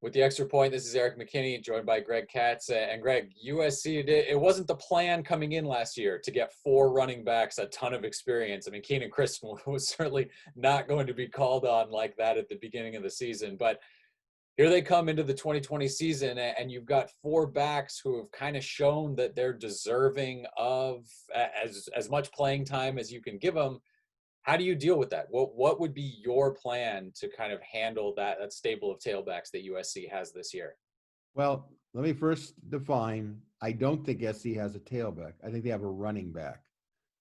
With the extra point, this is Erik McKinney, joined by Greg Katz. And Greg, USC, it wasn't the plan coming in last year to get 4 running backs, a ton of experience. I mean, Keenan Christon was certainly not going to be called on like that at the beginning of the season. But here they come into the 2020 season, and you've got 4 backs who have kind of shown that they're deserving of as much playing time as you can give them. How do you deal with that? What would be your plan to kind of handle that stable of tailbacks that USC has this year? Well, let me first define. I don't think SC has a tailback. I think they have a running back.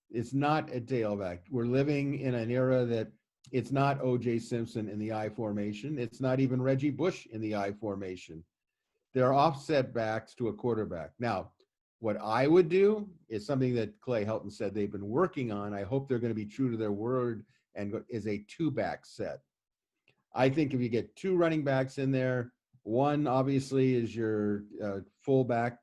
It's not a tailback. We're living in an era that it's not O.J. Simpson in the I formation. It's not even Reggie Bush in the I formation. They're offset backs to a quarterback. Now, what I would do is something that Clay Helton said they've been working on. I hope they're going to be true to their word and is a 2-back set. I think if you get 2 running backs in there, one obviously is your fullback,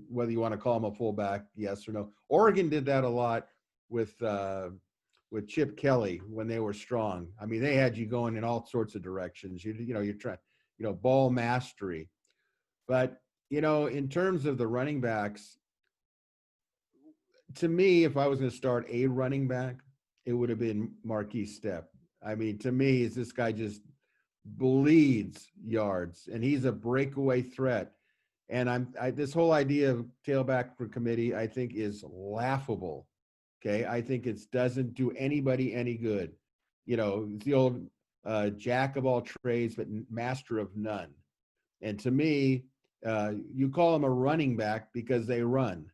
whether you want to call him a fullback, yes or no. Oregon did that a lot with Chip Kelly when they were strong. I mean, they had you going in all sorts of directions. You're trying, ball mastery. But in terms of the running backs, to me, if I was going to start a running back, it would have been Marquise Stepp. I mean, to me, this guy just bleeds yards, and he's a breakaway threat. And this whole idea of tailback for committee, I think, is laughable. Okay, I think it doesn't do anybody any good. It's the old jack of all trades, but master of none. And to me, you call them a running back because they run.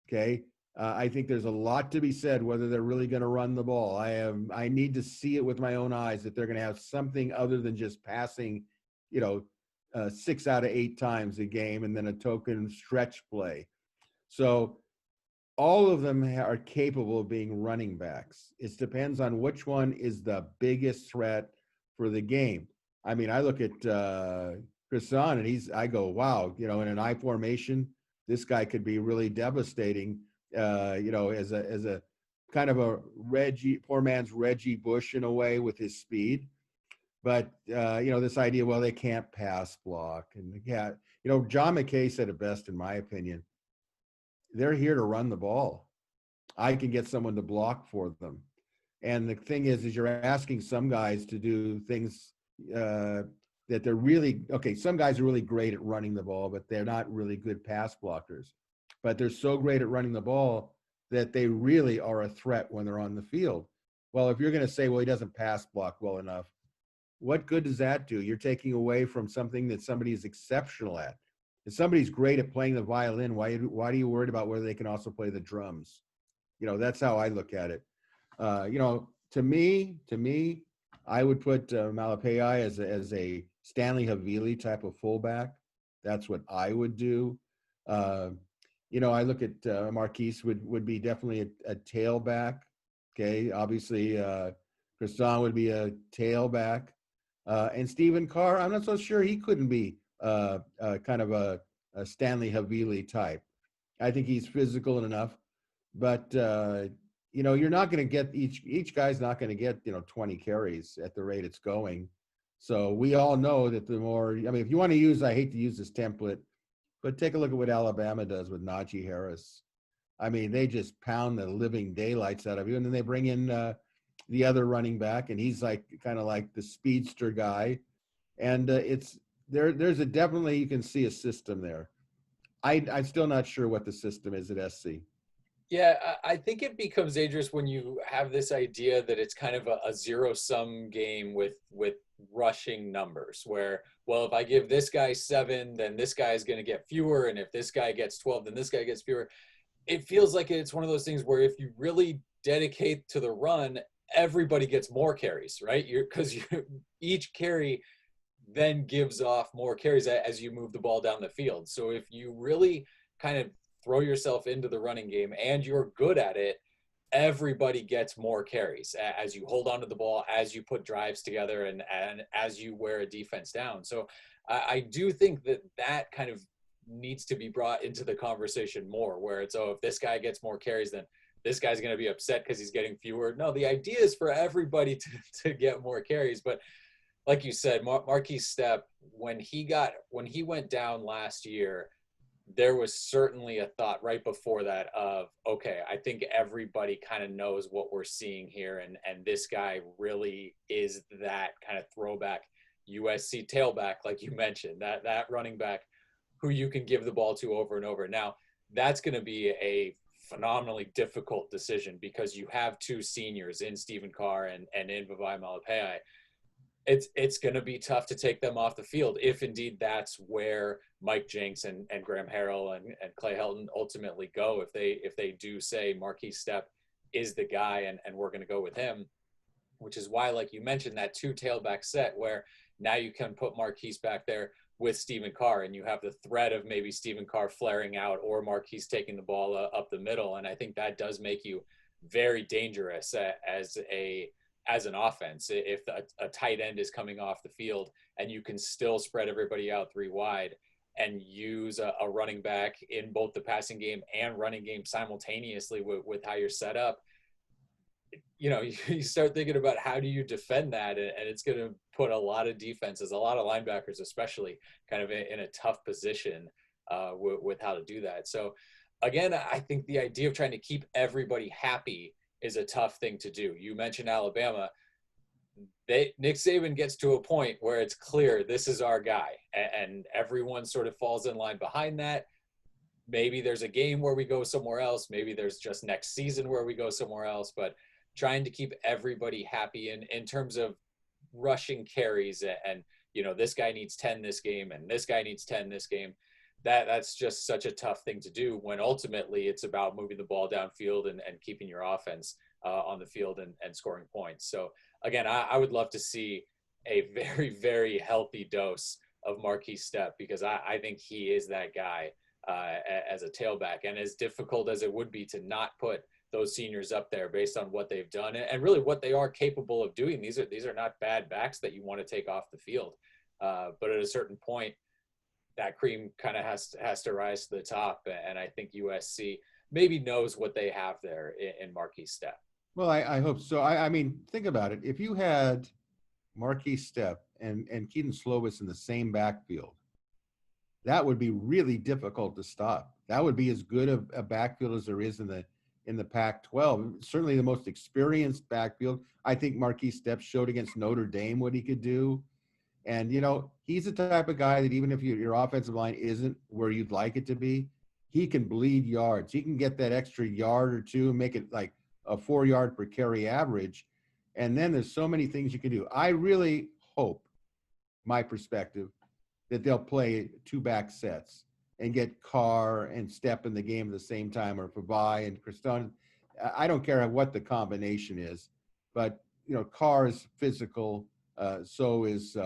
Okay. I think there's a lot to be said whether they're really going to run the ball. I need to see it with my own eyes that they're going to have something other than just passing, 6 out of 8 times a game and then a token stretch play. So all of them are capable of being running backs. It depends on which one is the biggest threat for the game. I mean, I look at Christon, and I go, wow, in an I formation, this guy could be really devastating, as a kind of a poor man's Reggie Bush in a way with his speed. But, this idea, well, they can't pass block. And John McKay said it best, in my opinion. They're here to run the ball. I can get someone to block for them. And the thing is you're asking some guys to do things that they're really, okay, some guys are really great at running the ball, but they're not really good pass blockers. But they're so great at running the ball that they really are a threat when they're on the field. Well, if you're going to say, well, he doesn't pass block well enough, what good does that do? You're taking away from something that somebody is exceptional at. If somebody's great at playing the violin, why are you worried about whether they can also play the drums? That's how I look at it. To me, I would put Malapai as a Stanley Havili type of fullback. That's what I would do. I look at Marquise would be definitely a tailback. Okay, obviously Christon would be a tailback, and Stephen Carr. I'm not so sure he couldn't be kind of a Stanley Havili type. I think he's physical enough, but you're not going to get each guy's not going to get 20 carries at the rate it's going. So we all know that the more, if you want to use, I hate to use this template, but take a look at what Alabama does with Najee Harris. I mean, they just pound the living daylights out of you, and then they bring in the other running back, and he's kind of like the speedster guy, and there's definitely, you can see a system there. I'm still not sure what the system is at SC. Yeah, I think it becomes dangerous when you have this idea that it's kind of a zero-sum game with rushing numbers where, well, if I give this guy 7, then this guy is going to get fewer. And if this guy gets 12, then this guy gets fewer. It feels like it's one of those things where if you really dedicate to the run, everybody gets more carries, right? Because each carry then gives off more carries as you move the ball down the field. So if you really kind of throw yourself into the running game and you're good at it, everybody gets more carries as you hold on to the ball, as you put drives together, and as you wear a defense down. So I do think that kind of needs to be brought into the conversation more, where it's, if this guy gets more carries, then this guy's going to be upset because he's getting fewer. No, the idea is for everybody to get more carries. But like you said, Marquise Stepp, when he went down last year, there was certainly a thought right before that of, okay, I think everybody kind of knows what we're seeing here, and this guy really is that kind of throwback USC tailback, like you mentioned, that running back who you can give the ball to over and over. Now, that's going to be a phenomenally difficult decision because you have two seniors in Stephen Carr and in Vavai Malapai. It's going to be tough to take them off the field if indeed that's where Mike Jinks and Graham Harrell and Clay Helton ultimately go. If they do say Marquise Stepp is the guy and we're going to go with him, which is why, like you mentioned, that two tailback set where now you can put Marquise back there with Stephen Carr, and you have the threat of maybe Stephen Carr flaring out or Marquise taking the ball up the middle. And I think that does make you very dangerous as an offense if a tight end is coming off the field and you can still spread everybody out three wide and use a running back in both the passing game and running game simultaneously with how you're set up. You know, you start thinking about how do you defend that, and it's going to put a lot of defenses, a lot of linebackers especially, kind of in a tough position with how to do that. So again, I think the idea of trying to keep everybody happy is a tough thing to do. You mentioned Alabama. Nick Saban gets to a point where it's clear this is our guy, and everyone sort of falls in line behind that. Maybe there's a game where we go somewhere else. Maybe there's just next season where we go somewhere else. But trying to keep everybody happy in terms of rushing carries and you know, this guy needs 10 this game and this guy needs 10 this game. That's just such a tough thing to do when ultimately it's about moving the ball downfield and keeping your offense on the field and scoring points. So again, I would love to see a very, very healthy dose of Marquise Stepp because I think he is that guy as a tailback. And as difficult as it would be to not put those seniors up there based on what they've done and really what they are capable of doing, these are not bad backs that you want to take off the field. But at a certain point, that cream kind of has to rise to the top. And I think USC maybe knows what they have there in Marquise Stepp. Well, I hope so. I mean, think about it. If you had Marquise Stepp and Keaton Slovis in the same backfield, that would be really difficult to stop. That would be as good a backfield as there is in the Pac-12. Certainly the most experienced backfield. I think Marquise Stepp showed against Notre Dame what he could do. And, you know, he's the type of guy that even if your offensive line isn't where you'd like it to be, he can bleed yards. He can get that extra yard or two and make it like a 4 yard per carry average. And then there's so many things you can do. I really hope, my perspective, that they'll play two back sets and get Carr and Stepp in the game at the same time, or Vavai and Kriston. I don't care what the combination is, but, you know, Carr is physical. So is,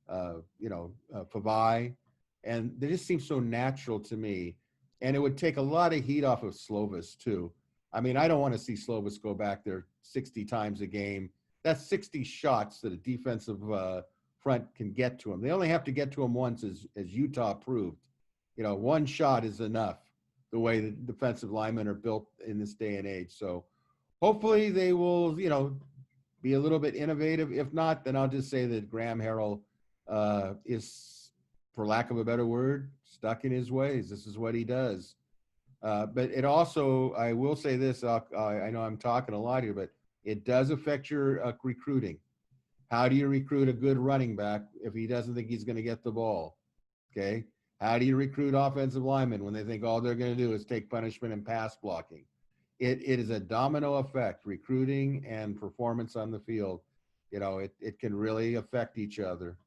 Vavai. And they just seem so natural to me. And it would take a lot of heat off of Slovis, too. I mean, I don't want to see Slovis go back there 60 times a game. That's 60 shots that a defensive front can get to him. They only have to get to him once, as Utah proved. You know, one shot is enough, the way the defensive linemen are built in this day and age. So hopefully they will, you know, be a little bit innovative. If not, then I'll just say that Graham Harrell is, for lack of a better word, stuck in his ways. This is what he does. But it also, I will say this, I know I'm talking a lot here, but it does affect your recruiting. How do you recruit a good running back if he doesn't think he's going to get the ball? Okay. How do you recruit offensive linemen when they think all they're going to do is take punishment and pass blocking? It is a domino effect, recruiting and performance on the field. You know, it can really affect each other.